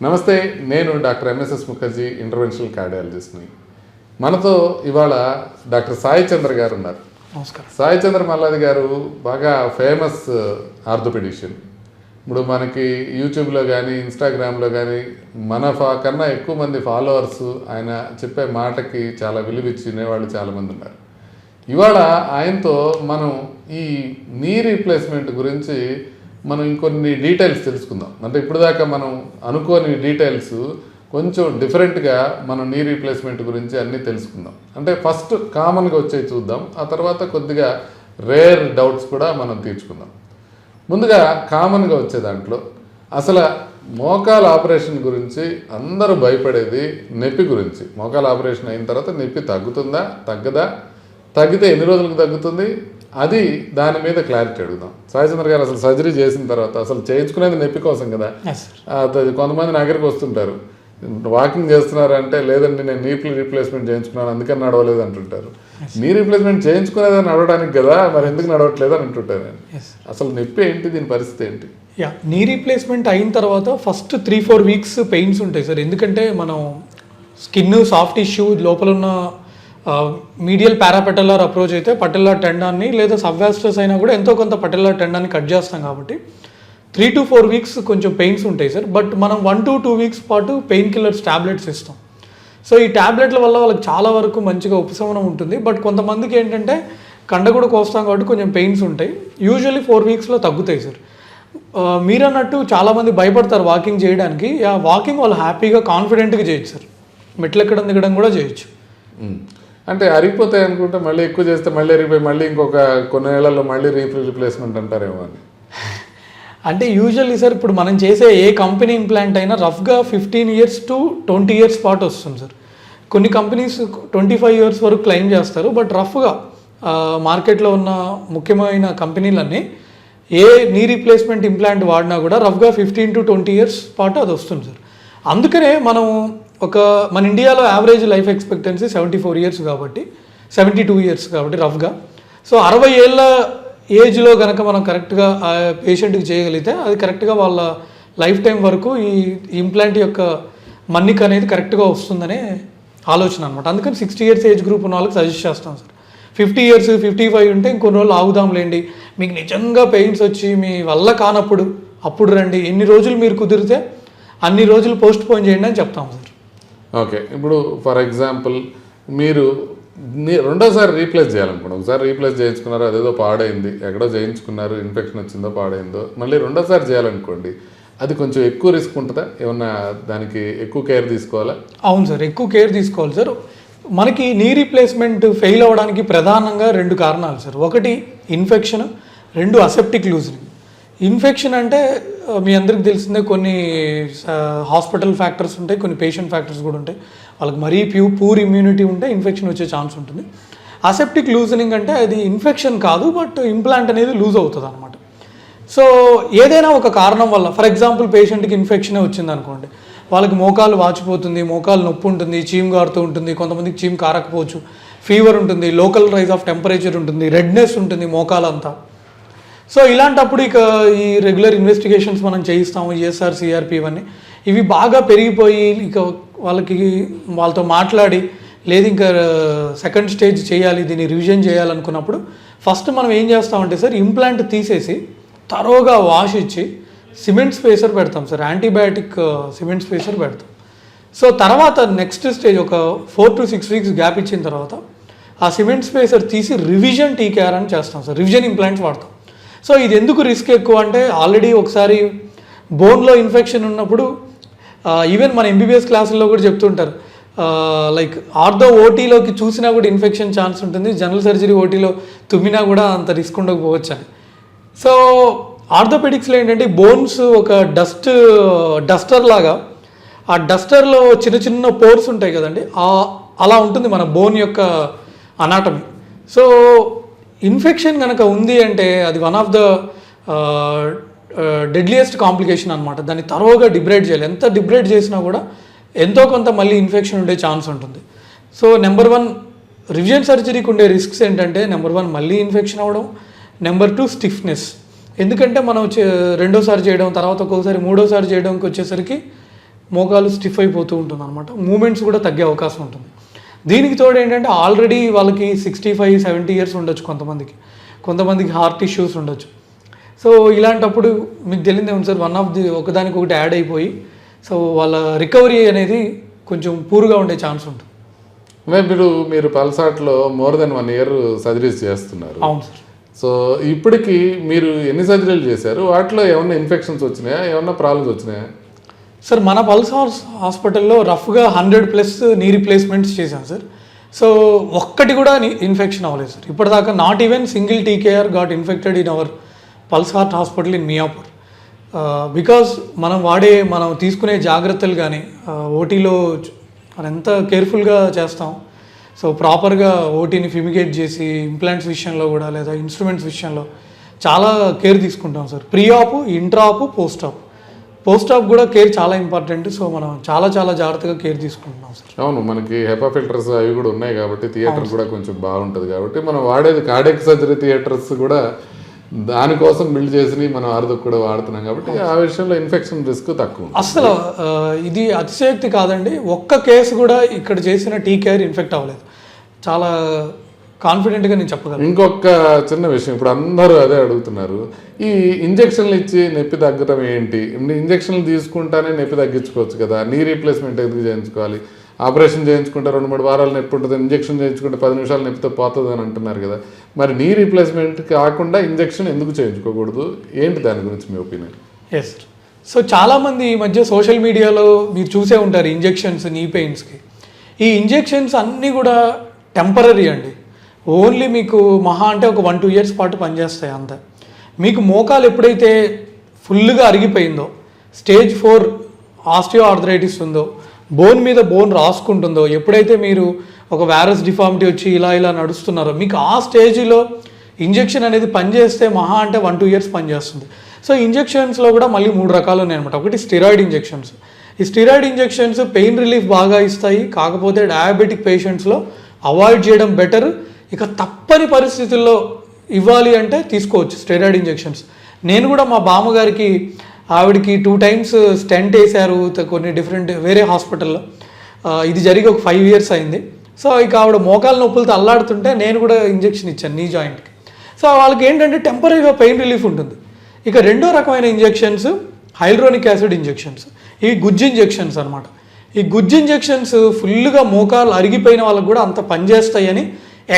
నమస్తే, నేను doctor MSS Mukherjee, interventional కార్డియాలజిస్ట్ని. మనతో ఇవాళ డాక్టర్ సాయి చంద్ర గారు ఉన్నారు. నమస్కారం. సాయి చంద్ర మల్లాది గారు బాగా ఫేమస్ ఆర్థోపెడిషియన్. ఇప్పుడు మనకి యూట్యూబ్లో కానీ ఇన్స్టాగ్రామ్లో కానీ కన్నా ఎక్కువ మంది ఫాలోవర్స్, ఆయన చెప్పే మాటకి చాలా విలువిచ్చిన వాళ్ళు చాలామంది ఉన్నారు. ఇవాళ ఆయనతో మనం ఈ నీ రీప్లేస్మెంట్ గురించి మనం ఇంకొన్ని డీటెయిల్స్ తెలుసుకుందాం. అంటే ఇప్పుడు దాకా మనం అనుకోని డీటెయిల్స్ కొంచెం డిఫరెంట్గా మనం నీ రీప్లేస్మెంట్ గురించి అన్నీ తెలుసుకుందాం. అంటే ఫస్ట్ కామన్గా వచ్చేవి చూద్దాం, ఆ తర్వాత కొద్దిగా రేర్ డౌట్స్ కూడా మనం తీర్చుకుందాం. ముందుగా కామన్గా వచ్చే దాంట్లో అసలు మోకాల ఆపరేషన్ గురించి అందరూ భయపడేది నొప్పి గురించి. మోకాల ఆపరేషన్ అయిన తర్వాత నొప్పి తగ్గుతుందా, తగ్గదా, తగ్గితే ఎన్ని రోజులకు తగ్గుతుంది, అది దాని మీద క్లారిటీ అడుగుదాం. సాయి చంద్ర గారు, అసలు సర్జరీ చేసిన తర్వాత అసలు చేయించుకునేది నొప్పి కోసం కదా. కొంతమంది నా దగ్గరికి వస్తుంటారు, వాకింగ్ చేస్తున్నారంటే లేదండి నేను నీ రీప్లేస్మెంట్ చేయించుకున్నాను అందుకని నడవలేదు అంటుంటారు. నీ రీప్లేస్మెంట్ చేయించుకునేదని నడవడానికి కదా, మరి ఎందుకు నడవట్లేదు అని అంటుంటారు. అసలు నొప్పి ఏంటి, దీని పరిస్థితి ఏంటి? నీ రీప్లేస్మెంట్ అయిన తర్వాత ఫస్ట్ 3-4 వీక్స్ పెయిన్స్ ఉంటాయి సార్. ఎందుకంటే మనం స్కిన్, సాఫ్ట్ టిష్యూ, లోపల ఉన్న మీడియల్ పారాపెటల్లార్ అప్రోచ్ అయితే పటెల్లార్ టెండాన్ని లేదా సబ్వాస్టస్ అయినా కూడా ఎంతో కొంత పటెల్లార్ టెండాన్ని కట్ చేస్తాం కాబట్టి 3-4 వీక్స్ కొంచెం పెయిన్స్ ఉంటాయి సార్. బట్ మనం 1-2 వీక్స్ పాటు పెయిన్ కిల్లర్స్ ట్యాబ్లెట్స్ ఇస్తాం. సో ఈ ట్యాబ్లెట్ల వల్ల వాళ్ళకి చాలా వరకు మంచిగా ఉపశమనం ఉంటుంది. బట్ కొంతమందికి ఏంటంటే కండ కూడా కోస్తాం కాబట్టి కొంచెం పెయిన్స్ ఉంటాయి. యూజువల్లీ 4 వీక్స్లో తగ్గుతాయి సార్. మీరు అన్నట్టు చాలామంది భయపడతారు వాకింగ్ చేయడానికి. వాకింగ్ వాళ్ళు హ్యాపీగా కాన్ఫిడెంట్గా చేయొచ్చు సార్. మెట్లు ఎక్కడం దిగడం కూడా చేయొచ్చు. అంటే అరిగిపోతాయి అనుకుంటే మళ్ళీ ఎక్కువ చేస్తే మళ్ళీ అరిగిపోయి మళ్ళీ ఇంకొక కొన్ని ఏళ్లలో మళ్ళీ రీప్లేస్మెంట్ అంటారేమో అని. అంటే యూజువల్లీ సార్ ఇప్పుడు మనం చేసే ఏ కంపెనీ ఇంప్లాంట్ అయినా రఫ్గా 15 years to 20 years పాటు వస్తుంది సార్. కొన్ని కంపెనీస్ 25 years వరకు క్లెయిమ్ చేస్తారు. బట్ రఫ్గా మార్కెట్లో ఉన్న ముఖ్యమైన కంపెనీలన్నీ ఏ నీ రీప్లేస్మెంట్ ఇంప్లాంట్ వాడినా కూడా రఫ్గా 15 to 20 years పాటు అది వస్తుంది సార్. అందుకనే మనం మన ఇండియాలో యావరేజ్ లైఫ్ ఎక్స్పెక్టెన్సీ 74 years కాబట్టి 72 years కాబట్టి రఫ్గా. సో 60 ఏళ్ళ ఏజ్లో కనుక మనం కరెక్ట్గా పేషెంట్కి చేయగలిగితే అది కరెక్ట్గా వాళ్ళ లైఫ్ టైం వరకు ఈ ఇంప్లాంట్ యొక్క మన్నిక అనేది కరెక్ట్గా వస్తుందనే ఆలోచన అనమాట. అందుకని 60 years ఏజ్ గ్రూప్ ఉన్న వాళ్ళకి సజెస్ట్ చేస్తాం సార్. 50 years 55 ఉంటే ఇంకొన్ని రోజులు ఆగుదాంలేండి, మీకు నిజంగా పెయిన్స్ వచ్చి మీ వల్ల కానప్పుడు అప్పుడు రండి, ఎన్ని రోజులు మీరు కుదిరితే అన్ని రోజులు పోస్ట్ పోన్ చేయండి అని చెప్తాం సార్. ఓకే, ఇప్పుడు ఫర్ ఎగ్జాంపుల్ మీరు రెండోసారి రీప్లేస్ చేయాలనుకోండి. ఒకసారి రీప్లేస్ చేయించుకున్నారు, అదేదో పాడైంది, ఎక్కడో చేయించుకున్నారు, ఇన్ఫెక్షన్ వచ్చిందో పాడైందో, మళ్ళీ రెండోసారి చేయాలనుకోండి, అది కొంచెం ఎక్కువ రిస్క్ ఉంటుందా? ఏమన్నా దానికి ఎక్కువ కేర్ తీసుకోవాలా? అవును సార్, ఎక్కువ కేర్ తీసుకోవాలి సార్. మనకి నీ రీప్లేస్మెంట్ ఫెయిల్ అవ్వడానికి ప్రధానంగా 2 కారణాలు సార్. ఒకటి ఇన్ఫెక్షన్, 2 అసెప్టిక్ లూజనింగ్. ఇన్ఫెక్షన్ అంటే మీ అందరికి తెలిసిందే, కొన్ని హాస్పిటల్ ఫ్యాక్టర్స్ ఉంటాయి, కొన్ని పేషెంట్ ఫ్యాక్టర్స్ కూడా ఉంటాయి. వాళ్ళకి మరీ పూర్ ఇమ్యూనిటీ ఉంటే ఇన్ఫెక్షన్ వచ్చే ఛాన్స్ ఉంటుంది. అసెప్టిక్ లూజనింగ్ అంటే అది ఇన్ఫెక్షన్ కాదు, బట్ ఇంప్లాంట్ అనేది లూజ్ అవుతుంది అనమాట. సో ఏదైనా ఒక కారణం వల్ల, ఫర్ ఎగ్జాంపుల్ పేషెంట్కి ఇన్ఫెక్షనే వచ్చింది అనుకోండి, వాళ్ళకి మోకాలు వాచిపోతుంది, మోకాలు నొప్పి ఉంటుంది, చీమ్ కారుతూ ఉంటుంది, కొంతమందికి చీమ్ కారకపోవచ్చు, ఫీవర్ ఉంటుంది, లోకల్ రైజ్ ఆఫ్ టెంపరేచర్ ఉంటుంది, రెడ్నెస్ ఉంటుంది మోకాలంతా. సో ఇలాంటప్పుడు ఈ రెగ్యులర్ ఇన్వెస్టిగేషన్స్ మనం చేయిస్తాము, ESR, CRP ఇవన్నీ. ఇవి బాగా పెరిగిపోయి వాళ్ళతో మాట్లాడి లేదు ఇంకా సెకండ్ స్టేజ్ చేయాలి, దీన్ని రివిజన్ చేయాలనుకున్నప్పుడు ఫస్ట్ మనం ఏం చేస్తామంటే సార్, ఇంప్లాంట్ తీసేసి తరోగా వాష్ ఇచ్చి సిమెంట్ స్పేసర్ పెడతాం సార్, యాంటీబయాటిక్ సిమెంట్ స్పేసర్ పెడతాం. సో తర్వాత నెక్స్ట్ స్టేజ్ ఒక 4 to 6 weeks గ్యాప్ ఇచ్చిన తర్వాత ఆ సిమెంట్ స్పేసర్ తీసి రివిజన్ TKR అని చేస్తాం సార్, రివిజన్ ఇంప్లాంట్స్ వాడతాం. సో ఇది ఎందుకు రిస్క్ ఎక్కువ అంటే, ఆల్రెడీ ఒకసారి బోన్లో ఇన్ఫెక్షన్ ఉన్నప్పుడు ఈవెన్ మన MBBS క్లాసుల్లో కూడా చెప్తుంటారు, లైక్ ఆర్థో ఓటీలోకి చూసినా కూడా ఇన్ఫెక్షన్ ఛాన్స్ ఉంటుంది, జనరల్ సర్జరీ ఓటీలో తుమ్మినా కూడా అంత రిస్క్ ఉండకపోవచ్చు అని. సో ఆర్థోపెడిక్స్లో ఏంటంటే బోన్స్ ఒక డస్టర్ లాగా, ఆ డస్టర్లో చిన్న చిన్న పోర్స్ ఉంటాయి కదండి, అలా ఉంటుంది మన బోన్ యొక్క అనాటమీ. సో ఇన్ఫెక్షన్ కనుక ఉంది అంటే అది one of the deadliest complication అనమాట. దాన్ని తరోగా డిబ్రేడ్ చేయాలి. ఎంత డిబ్రేడ్ చేసినా కూడా ఎంతో కొంత మళ్ళీ ఇన్ఫెక్షన్ ఉండే ఛాన్స్ ఉంటుంది. సో నెంబర్ 1 రివిజన్ సర్జరీకి ఉండే రిస్క్స్ ఏంటంటే, నెంబర్ 1 మళ్ళీ ఇన్ఫెక్షన్ అవ్వడం, నెంబర్ 2 స్టిఫ్నెస్. ఎందుకంటే మనం రెండోసారి చేయడం, తర్వాత ఒక్కొక్కసారి మూడోసారి చేయడానికి వచ్చేసరికి మోకాలు స్టిఫ్ అయిపోతూ ఉంటుంది అనమాట, మూమెంట్స్ కూడా తగ్గే అవకాశం ఉంటుంది. దీనికి తోడు ఏంటంటే ఆల్రెడీ వాళ్ళకి 65-70 ఇయర్స్ ఉండొచ్చు, కొంతమందికి హార్ట్ ఇష్యూస్ ఉండొచ్చు. సో ఇలాంటప్పుడు మీకు తెలియదే ఉంది సార్, ఒకదానికొకటి యాడ్ అయిపోయి సో వాళ్ళ రికవరీ అనేది కొంచెం పూర్గా ఉండే ఛాన్స్ ఉంటుంది. మీరు పల్సాట్లో మోర్ దెన్ 1 ఇయర్ సర్జరీస్ చేస్తున్నారు. అవును సార్. సో ఇప్పటికి మీరు ఎన్ని సర్జరీలు చేశారు? వాటిలో ఏమన్నా ఇన్ఫెక్షన్స్ వచ్చినాయా, ఏమన్నా ప్రాబ్లమ్స్ వచ్చినాయా? సార్ మన పల్స్ హాస్పిటల్లో రఫ్గా 100+ నీ రీప్లేస్మెంట్స్ చేశాను సార్. సో ఒక్కటి కూడా ఇన్ఫెక్షన్ అవ్వలేదు సార్ ఇప్పటిదాకా. Not even single TKR got infected in our pulse heart hospital in Miyapur. Because మనం తీసుకునే జాగ్రత్తలు కానీ ఓటీలో ఎంత కేర్ఫుల్గా చేస్తాం. సో ప్రాపర్గా ఓటీని ఫిమిగేట్ చేసి ఇంప్లాంట్స్ విషయంలో కూడా లేదా ఇన్స్ట్రుమెంట్స్ విషయంలో చాలా కేర్ తీసుకుంటాం సార్. ప్రీ ఆప్, ఇంట్రా ఆప్, పోస్ట్ ఆప్ కూడా కేర్ చాలా ఇంపార్టెంట్. సో మనం చాలా జాగ్రత్తగా కేర్ తీసుకుంటున్నాం సార్. అవును, మనకి హెపా ఫిల్టర్స్ అవి కూడా ఉన్నాయి కాబట్టి థియేటర్ కూడా కొంచెం బాగుంటుంది కాబట్టి మనం వాడేది కార్డియాక్ సర్జరీ థియేటర్స్ కూడా దానికోసం బిల్డ్ చేసి మనం ఆర్థకు కూడా వాడుతున్నాం కాబట్టి ఆ విషయంలో ఇన్ఫెక్షన్ రిస్క్ తక్కువ. అసలు ఇది అతిశయోక్తి కాదండి, ఒక్క కేసు కూడా ఇక్కడ చేసిన టీకేఆర్ ఇన్ఫెక్ట్ అవ్వలేదు. చాలా కాన్ఫిడెంట్గా నేను చెప్పగలను. ఇంకొక చిన్న విషయం, ఇప్పుడు అందరూ అదే అడుగుతున్నారు, ఈ ఇంజక్షన్లు ఇచ్చి నొప్పి తగ్గడం ఏంటి? ఇంజక్షన్లు తీసుకుంటానే నొప్పి తగ్గించుకోవచ్చు కదా, నీ రీప్లేస్మెంట్ ఎందుకు చేయించుకోవాలి? ఆపరేషన్ చేయించుకుంటే 2-3 వారాలు నొప్పి ఉంటుంది, ఇంజక్షన్ చేయించుకుంటే 10 నిమిషాలు నొప్పితో పోతుంది అని అంటున్నారు కదా, మరి నీ రీప్లేస్మెంట్ కాకుండా ఇంజక్షన్ ఎందుకు చేయించుకోకూడదు? ఏంటి దాని గురించి మీ ఒపీనియన్? Yes sir. సో చాలామంది ఈ మధ్య సోషల్ మీడియాలో మీరు చూసే ఉంటారు ఇంజెక్షన్స్, నీ పెయిన్స్కి. ఈ ఇంజెక్షన్స్ అన్నీ కూడా టెంపరీ అండి. ఓన్లీ మీకు మహా అంటే ఒక 1-2 ఇయర్స్ పాటు పనిచేస్తాయి అంతే. మీకు మోకాలు ఎప్పుడైతే ఫుల్గా అరిగిపోయిందో, స్టేజ్ 4 ఆస్టియో ఆర్థరైటిస్ ఉందో, బోన్ మీద బోన్ రాసుకుంటుందో, ఎప్పుడైతే మీరు ఒక వైరస్ డిఫార్మిటీ వచ్చి ఇలా నడుస్తున్నారో, మీకు ఆ స్టేజ్లో ఇంజెక్షన్ అనేది పనిచేస్తే మహా అంటే 1-2 ఇయర్స్ పనిచేస్తుంది. సో ఇంజెక్షన్స్లో కూడా మళ్ళీ 3 రకాలు ఉన్నాయన్నమాట. ఒకటి స్టెరాయిడ్ ఇంజెక్షన్స్. ఈ స్టెరాయిడ్ ఇంజెక్షన్స్ పెయిన్ రిలీఫ్ బాగా ఇస్తాయి, కాకపోతే డయాబెటిక్ పేషెంట్స్లో అవాయిడ్ చేయడం బెటర్. ఇక తప్పని పరిస్థితుల్లో ఇవ్వాలి అంటే తీసుకోవచ్చు స్టెరాయిడ్ ఇంజెక్షన్స్. నేను కూడా మా బామ్మగారికి, ఆవిడకి 2 times స్టెంట్ వేశారు కొన్ని డిఫరెంట్ వేరే హాస్పిటల్లో. ఇది జరిగి ఒక 5 years అయింది. సో ఇక ఆవిడ మోకాల నొప్పులతో అల్లాడుతుంటే నేను కూడా ఇంజెక్షన్ ఇచ్చాను నీ జాయింట్కి. సో వాళ్ళకి ఏంటంటే టెంపరీగా పెయిన్ రిలీఫ్ ఉంటుంది. ఇక రెండో రకమైన ఇంజెక్షన్స్ హైల్రోనిక్ యాసిడ్ ఇంజెక్షన్స్. ఇవి గుజ్జు ఇంజెక్షన్స్ అనమాట. ఈ గుజ్జు ఇంజెక్షన్స్ ఫుల్గా మోకాలు అరిగిపోయిన వాళ్ళకి కూడా అంత పనిచేస్తాయని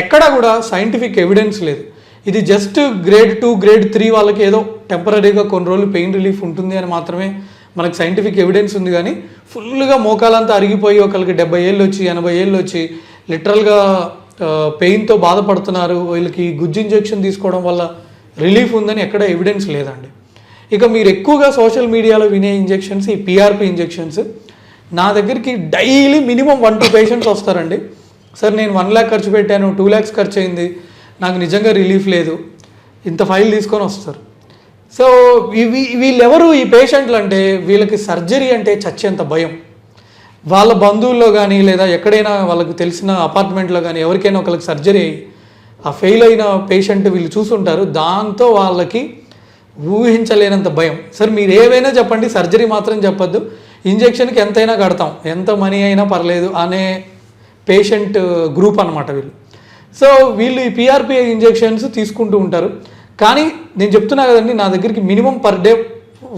ఎక్కడా కూడా సైంటిఫిక్ ఎవిడెన్స్ లేదు. ఇది జస్ట్ గ్రేడ్ 2, గ్రేడ్ 3 వాళ్ళకి ఏదో టెంపరీగా కొన్ని రోజులు పెయిన్ రిలీఫ్ ఉంటుంది అని మాత్రమే మనకు సైంటిఫిక్ ఎవిడెన్స్ ఉంది. కానీ ఫుల్గా మోకాలంతా అరిగిపోయి ఒకరికి 70 ఏళ్ళు వచ్చి 80 ఏళ్ళు వచ్చి లిటరల్గా పెయిన్తో బాధపడుతున్నారు, వీళ్ళకి గుజ్జు ఇంజెక్షన్ తీసుకోవడం వల్ల రిలీఫ్ ఉందని ఎక్కడ ఎవిడెన్స్ లేదండి. ఇక మీరు ఎక్కువగా సోషల్ మీడియాలో వినే ఇంజెక్షన్స్ ఈ పిఆర్పి ఇంజెక్షన్స్. నా దగ్గరికి డైలీ మినిమం 1-2 పేషెంట్స్ వస్తారండి. సార్ నేను 1 lakh ఖర్చు పెట్టాను, 2 lakhs ఖర్చు అయింది, నాకు నిజంగా రిలీఫ్ లేదు, ఇంత ఫైల్ తీసుకొని వస్తారు. సో వీళ్ళెవరు ఈ పేషెంట్లు అంటే, వీళ్ళకి సర్జరీ అంటే చచ్చేంత భయం. వాళ్ళ బంధువుల్లో కానీ లేదా ఎక్కడైనా వాళ్ళకి తెలిసిన అపార్ట్మెంట్లో కానీ ఎవరికైనా ఒకరికి సర్జరీ అయ్యి ఆ ఫెయిల్ అయిన పేషెంట్ వీళ్ళు చూసుంటారు, దాంతో వాళ్ళకి ఊహించలేనంత భయం. సార్ మీరు ఏవైనా చెప్పండి, సర్జరీ మాత్రం చెప్పొద్దు, ఇంజెక్షన్కి ఎంతైనా కడతాం, ఎంత మనీ అయినా పర్లేదు అనే పేషెంట్ గ్రూప్ అనమాట వీళ్ళు. సో వీళ్ళు ఈ పిఆర్పిఐ ఇంజెక్షన్స్ తీసుకుంటూ ఉంటారు. కానీ నేను చెప్తున్నా కదండి, నా దగ్గరికి minimum per day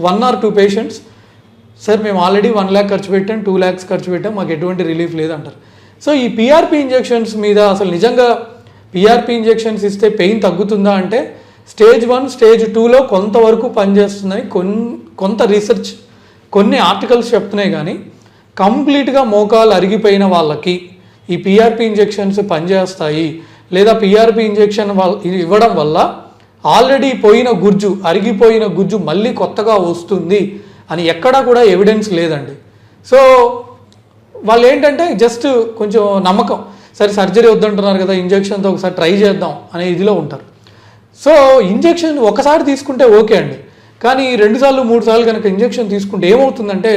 1 or 2 patients sir మేము ఆల్రెడీ 1 lakh ఖర్చు పెట్టాం, 2 lakhs ఖర్చు పెట్టాం, మాకు ఎటువంటి రిలీఫ్ లేదంటారు. సో ఈ పిఆర్పి ఇంజెక్షన్స్ మీద అసలు నిజంగా పిఆర్పి ఇంజెక్షన్స్ ఇస్తే పెయిన్ తగ్గుతుందా అంటే స్టేజ్ 1, స్టేజ్ 2లో కొంతవరకు పనిచేస్తుందని కొంత రీసెర్చ్ కొన్ని ఆర్టికల్స్ చెప్తున్నాయి. కానీ కంప్లీట్గా మోకాలు అరిగిపోయిన వాళ్ళకి ఈ పిఆర్పి ఇంజెక్షన్స్ పనిచేస్తాయి లేదా పిఆర్పి ఇంజెక్షన్ ఇవ్వడం వల్ల ఆల్రెడీ అరిగిపోయిన గుజ్జు మళ్ళీ కొత్తగా వస్తుంది అని ఎక్కడా కూడా ఎవిడెన్స్ లేదండి. సో వాళ్ళు ఏంటంటే జస్ట్ కొంచెం నమ్మకం, సరే సర్జరీ వద్దంటున్నారు కదా, ఇంజెక్షన్తో ఒకసారి ట్రై చేద్దాం అనే ఇదిలో ఉంటారు. సో ఇంజెక్షన్ ఒకసారి తీసుకుంటే ఓకే అండి, కానీ 2 సార్లు 3 సార్లు కనుక ఇంజెక్షన్ తీసుకుంటే ఏమవుతుందంటే,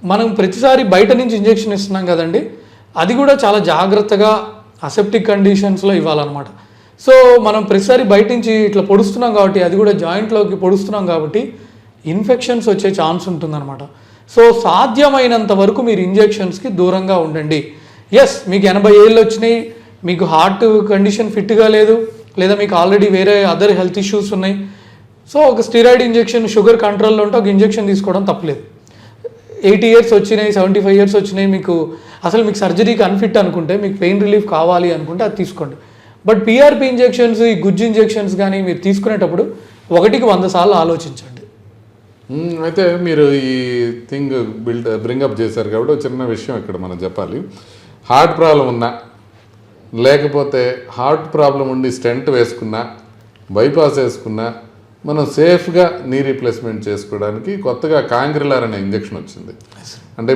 మనం ప్రతిసారి బయట నుంచి ఇంజెక్షన్ ఇస్తున్నాం కదండి, అది కూడా చాలా జాగ్రత్తగా అసెప్టిక్ కండిషన్స్లో ఇవ్వాలన్నమాట. సో మనం ప్రతిసారి బయట నుంచి ఇట్లా పొడుస్తున్నాం కాబట్టి, అది కూడా జాయింట్లోకి పొడుస్తున్నాం కాబట్టి ఇన్ఫెక్షన్స్ వచ్చే ఛాన్స్ ఉంటుందన్నమాట. సో సాధ్యమైనంత వరకు మీరు ఇంజెక్షన్స్కి దూరంగా ఉండండి. ఎస్, మీకు 80 ఏళ్ళు వచ్చినాయి, మీకు హార్ట్ కండిషన్ ఫిట్గా లేదు, లేదా మీకు ఆల్రెడీ వేరే అదర్ హెల్త్ ఇష్యూస్ ఉన్నాయి, సో ఒక స్టిరాయిడ్ ఇంజెక్షన్ షుగర్ కంట్రోల్లో ఉంటే ఒక ఇంజెక్షన్ తీసుకోవడం తప్పలేదు. 80 ఇయర్స్ వచ్చినాయి, 75 ఇయర్స్ వచ్చినాయి, మీకు అసలు మీకు సర్జరీకి అన్ఫిట్ అనుకుంటే, మీకు పెయిన్ రిలీఫ్ కావాలి అనుకుంటే అది తీసుకోండి. బట్ పీఆర్పీ ఇంజెక్షన్స్, ఈ గుజ్జు ఇంజెక్షన్స్ కానీ మీరు తీసుకునేటప్పుడు 1కి 100 సార్లు ఆలోచించండి. అయితే మీరు ఈ థింగ్ బ్రింగప్ చేశారు కాబట్టి ఒక చిన్న విషయం ఇక్కడ మనం చెప్పాలి. హార్ట్ ప్రాబ్లం ఉన్నా, లేకపోతే హార్ట్ ప్రాబ్లం ఉండి స్టెంట్ వేసుకున్నా, బైపాస్ వేసుకున్నా, మనం సేఫ్గా నీ రీప్లేస్మెంట్ చేసుకోవడానికి కొత్తగా కాంగ్రిలార్ అనే ఇంజెక్షన్ వచ్చింది. అంటే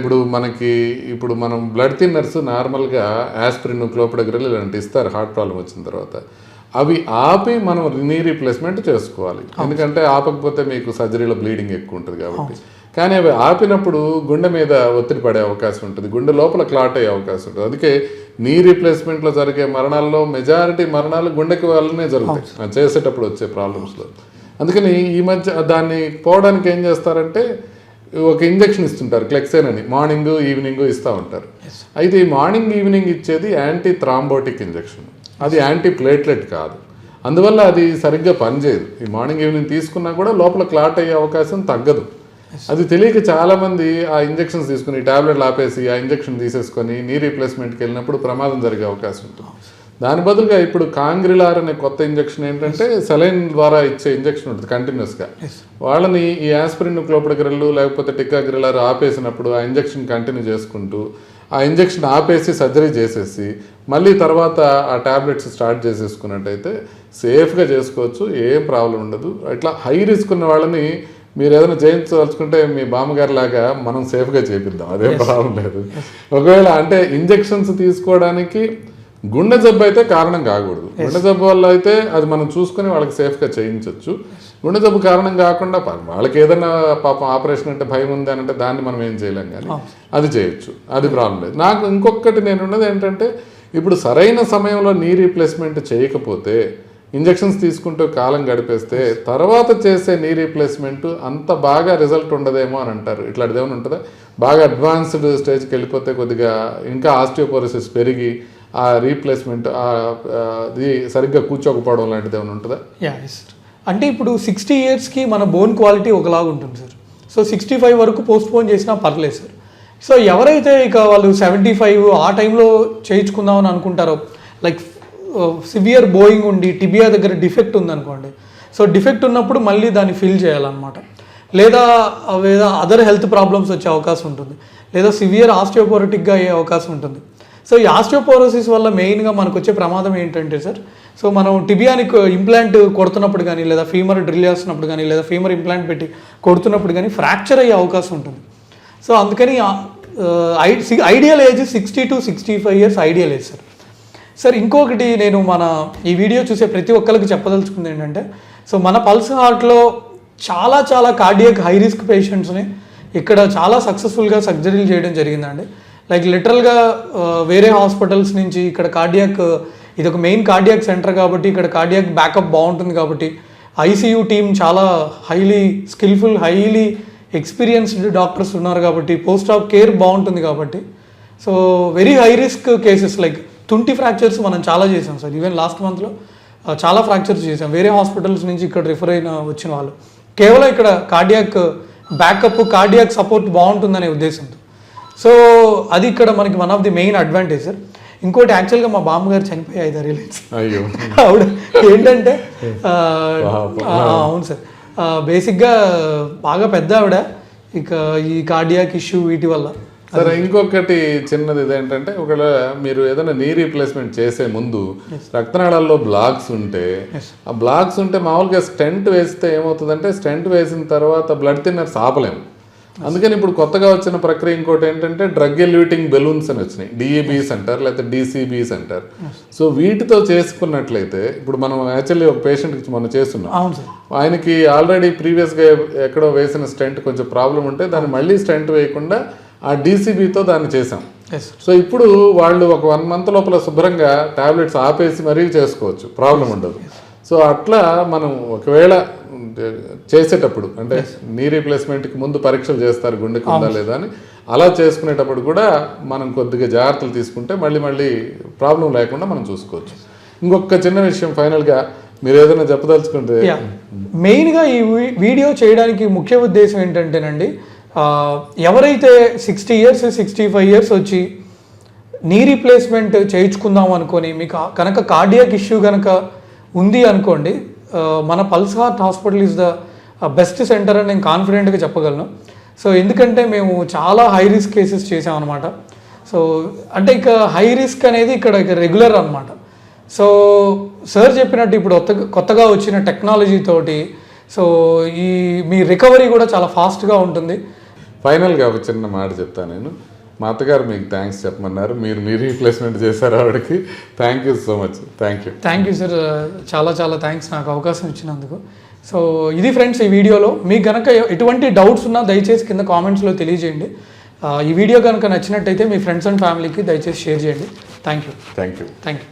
ఇప్పుడు మనం బ్లడ్ థిన్నర్స్ నార్మల్గా యాస్పిరిన్, క్లోపిడోగ్రెల్ ఇలాంటి ఇస్తారు హార్ట్ ప్రాబ్లం వచ్చిన తర్వాత. అవి ఆపి మనం నీ రీప్లేస్మెంట్ చేసుకోవాలి, ఎందుకంటే ఆపకపోతే మీకు సర్జరీలో బ్లీడింగ్ ఎక్కువ ఉంటుంది కాబట్టి. కానీ అవి ఆపినప్పుడు గుండె మీద ఒత్తిడి పడే అవకాశం ఉంటుంది, గుండె లోపల క్లాట్ అయ్యే అవకాశం ఉంటుంది. అందుకే నీ రీప్లేస్మెంట్లో జరిగే మరణాల్లో మెజారిటీ మరణాలు గుండెకి వల్లనే జరుగుతాయి చేసేటప్పుడు వచ్చే ప్రాబ్లమ్స్లో. అందుకని ఈ మధ్య దాన్ని పోవడానికి ఏం చేస్తారంటే ఒక ఇంజెక్షన్ ఇస్తుంటారు, క్లెక్సేన్ అని, మార్నింగ్ ఈవినింగ్ ఇస్తూ ఉంటారు. అయితే ఈ మార్నింగ్ ఈవినింగ్ ఇచ్చేది యాంటీ థ్రాంబోటిక్ ఇంజెక్షన్, అది యాంటీ ప్లేట్లెట్ కాదు. అందువల్ల అది సరిగ్గా పనిచేయదు. ఈ మార్నింగ్ ఈవినింగ్ తీసుకున్నా కూడా లోపల క్లాట్ అయ్యే అవకాశం తగ్గదు. అది తెలియక చాలామంది ఆ ఇంజెక్షన్స్ తీసుకుని టాబ్లెట్లు ఆపేసి ఆ ఇంజెక్షన్ తీసేసుకొని నీ రీప్లేస్మెంట్కి వెళ్ళినప్పుడు ప్రమాదం జరిగే అవకాశం ఉంటుంది. దాని బదులుగా ఇప్పుడు కాంగ్రిలార్ అనే కొత్త ఇంజెక్షన్ ఏంటంటే సెలైన్ ద్వారా ఇచ్చే ఇంజెక్షన్ ఉంటుంది కంటిన్యూస్గా. వాళ్ళని ఈ యాస్పిరిన్, క్లోపిడోగ్రెల్ లేకపోతే టికాగ్రిలార్ ఆపేసినప్పుడు ఆ ఇంజెక్షన్ కంటిన్యూ చేసుకుంటూ ఆ ఇంజెక్షన్ ఆపేసి సర్జరీ చేసేసి మళ్ళీ తర్వాత ఆ ట్యాబ్లెట్స్ స్టార్ట్ చేసేసుకున్నట్టయితే సేఫ్గా చేసుకోవచ్చు, ఏం ప్రాబ్లం ఉండదు. ఇట్లా హై రిస్క్ ఉన్న వాళ్ళని మీరు ఏదైనా చేయించదలుచుకుంటే మీ బామ్మగారి లాగా మనం సేఫ్గా చేపిద్దాం, అదేం ప్రాబ్లం లేదు. ఒకవేళ అంటే ఇంజెక్షన్స్ తీసుకోవడానికి గుండె జబ్బు అయితే కారణం కాకూడదు. గుండె జబ్బు వల్ల అయితే అది మనం చూసుకుని వాళ్ళకి సేఫ్గా చేయించవచ్చు. గుండె జబ్బు కారణం కాకుండా వాళ్ళకి ఏదైనా పాపం ఆపరేషన్ అంటే భయం ఉంది అని అంటే దాన్ని మనం ఏం చేయలేం, కానీ అది చేయొచ్చు, అది ప్రాబ్లం లేదు. నాకు ఇంకొకటి నేనున్నది ఏంటంటే ఇప్పుడు సరైన సమయంలో నీ రీప్లేస్మెంట్ చేయకపోతే, ఇంజెక్షన్స్ తీసుకుంటూ కాలం గడిపేస్తే తర్వాత చేసే నీ రీప్లేస్మెంట్ అంత బాగా రిజల్ట్ ఉండదేమో అని అంటారు. ఇట్లాంటిది ఏమైనా ఉంటుందా? బాగా అడ్వాన్స్డ్ స్టేజ్కి వెళ్ళిపోతే కొద్దిగా ఇంకా ఆస్టియోపోరోసిస్ పెరిగి ఆ రీప్లేస్మెంట్ అది సరిగ్గా కూర్చోకపోవడం లాంటిది ఏమైనా ఉంటుందా? అంటే ఇప్పుడు 60 ఇయర్స్కి మన బోన్ క్వాలిటీ ఒకలాగా ఉంటుంది సార్. సో 65 వరకు పోస్ట్పోన్ చేసినా పర్లేదు సార్. సో ఎవరైతే ఇక వాళ్ళు 75 ఆ టైంలో చేయించుకుందామని అనుకుంటారో, లైక్ సివియర్ బోయింగ్ ఉండి టిబియా దగ్గర డిఫెక్ట్ ఉందనుకోండి, సో డిఫెక్ట్ ఉన్నప్పుడు మళ్ళీ దాన్ని ఫిల్ చేయాలన్నమాట. లేదా అదర్ హెల్త్ ప్రాబ్లమ్స్ వచ్చే అవకాశం ఉంటుంది, లేదా సివియర్ ఆస్టియోపోరోటిక్గా అయ్యే అవకాశం ఉంటుంది. సో ఈ ఆస్టియోపోరోసిస్ వల్ల మెయిన్గా మనకు వచ్చే ప్రమాదం ఏంటంటే సార్, సో మనం టిబియానికి ఇంప్లాంట్ కొడుతున్నప్పుడు కానీ, లేదా ఫీమర్ డ్రిల్ చేస్తున్నప్పుడు కానీ, లేదా ఫీమర్ ఇంప్లాంట్ పెట్టి కొడుతున్నప్పుడు కానీ ఫ్రాక్చర్ అయ్యే అవకాశం ఉంటుంది. సో అందుకని ideal age 60 to 65 years ideal age sir. Sir ఇంకొకటి నేను ఈ వీడియో చూసే ప్రతి ఒక్కరికి చెప్పదలుచుకుంది ఏంటంటే, సో మన పల్స్ హార్ట్లో చాలా చాలా కార్డియాక్ హై రిస్క్ పేషెంట్స్ని ఇక్కడ చాలా సక్సెస్ఫుల్గా సర్జరీలు చేయడం జరిగిందండి. లైక్ లిటరల్గా వేరే హాస్పిటల్స్ నుంచి ఇక్కడ కార్డియాక్, ఇది ఒక మెయిన్ కార్డియాక్ సెంటర్ కాబట్టి ఇక్కడ కార్డియాక్ బ్యాకప్ బాగుంటుంది కాబట్టి, ఐసీయూ టీమ్ చాలా highly skilful, highly experienced doctors ఉన్నారు కాబట్టి, పోస్ట్ ఆఫ్ కేర్ బాగుంటుంది కాబట్టి, so very high risk cases like 20 fractures మనం చాలా చేసాం సార్. ఈవెన్ లాస్ట్ మంత్లో చాలా ఫ్రాక్చర్స్ చేసాం వేరే హాస్పిటల్స్ నుంచి ఇక్కడ రిఫర్ అయిన వచ్చిన వాళ్ళు, కేవలం ఇక్కడ కార్డియాక్ బ్యాకప్, కార్డియాక్ సపోర్ట్ బాగుంటుందనే ఉద్దేశంతో. సో అది ఇక్కడ మనకి one of the main advantage sir. ఇంకోటి యాక్చువల్గా మా బామ్మగారు చనిపోయి 5-6 ఏళ్ళు ఆవిడ ఏంటంటే అవును సార్, బేసిక్గా బాగా పెద్ద ఆవిడ, ఇక ఈ కార్డియాక్ ఇష్యూ వీటి వల్ల. సరే, ఇంకొకటి చిన్నది ఇదేంటంటే, ఒకవేళ మీరు ఏదైనా నీ రీప్లేస్మెంట్ చేసే ముందు రక్తనాళాల్లో బ్లాక్స్ ఉంటే, ఆ బ్లాక్స్ ఉంటే మామూలుగా స్టెంట్ వేస్తే ఏమవుతుందంటే, స్టెంట్ వేసిన తర్వాత బ్లడ్ థిన్నర్స్ ఆపలేము. అందుకని ఇప్పుడు కొత్తగా వచ్చిన ప్రక్రియ ఇంకోటి ఏంటంటే డ్రగ్ ఎల్యూటింగ్ బెలూన్స్ అని వచ్చినాయి, డిఏబీస్ అంటారు, లేకపోతే డిసిబీస్ అంటారు. సో వీటితో చేసుకున్నట్లయితే, ఇప్పుడు మనం యాక్చువల్లీ ఒక పేషెంట్కి మనం చేస్తున్నాం, ఆయనకి ఆల్రెడీ ప్రీవియస్గా ఎక్కడో వేసిన స్టెంట్ కొంచెం ప్రాబ్లం ఉంటే దాన్ని మళ్ళీ స్టెంట్ వేయకుండా ఆ డీసీబీతో దాన్ని చేసాం. సో ఇప్పుడు వాళ్ళు ఒక 1 month లోపల శుభ్రంగా టాబ్లెట్స్ ఆపేసి మరీ చేసుకోవచ్చు, ప్రాబ్లం ఉండదు. సో అట్లా మనం ఒకవేళ చేసేటప్పుడు అంటే నీ రీప్లేస్మెంట్కి ముందు పరీక్షలు చేస్తారు గుండెకి ఉందా లేదా అని, అలా చేసుకునేటప్పుడు కూడా మనం కొద్దిగా జాగ్రత్తలు తీసుకుంటే మళ్ళీ ప్రాబ్లం లేకుండా మనం చూసుకోవచ్చు. ఇంకొక చిన్న విషయం ఫైనల్గా మీరు ఏదైనా చెప్పదలుచుకుంటే. మెయిన్గా ఈ వీడియో చేయడానికి ముఖ్య ఉద్దేశం ఏంటంటేనండి, ఎవరైతే 60 years 65 years వచ్చి నీ రీప్లేస్మెంట్ చేయించుకుందాం అనుకొని మీకు కనుక కార్డియాక్ ఇష్యూ కనుక ఉంది అనుకోండి, మన pulse heart hospital is the best centre అని నేను కాన్ఫిడెంట్గా చెప్పగలను. సో ఎందుకంటే మేము చాలా హై రిస్క్ కేసెస్ చేసామన్నమాట. సో అంటే ఇక హై రిస్క్ అనేది ఇక్కడ రెగ్యులర్ అనమాట. సో సార్ చెప్పినట్టు ఇప్పుడు కొత్తగా వచ్చిన టెక్నాలజీ తోటి సో మీ రికవరీ కూడా చాలా ఫాస్ట్గా ఉంటుంది. ఫైనల్గా ఒక చిన్న మాట చెప్తాను నేను. మా అత్తగారు మీకు థ్యాంక్స్ చెప్పమన్నారు, మీరు నీ రీప్లేస్మెంట్ చేశారు ఆవిడకి. Thank you so much. Thank you sir, చాలా థ్యాంక్స్ నాకు అవకాశం ఇచ్చినందుకు. సో ఇది ఫ్రెండ్స్ ఈ వీడియోలో. మీకు కనుక ఎటువంటి డౌట్స్ ఉన్నా దయచేసి కింద కామెంట్స్లో తెలియజేయండి. ఈ వీడియో కనుక నచ్చినట్టయితే మీ ఫ్రెండ్స్ అండ్ ఫ్యామిలీకి దయచేసి షేర్ చేయండి. Thank you.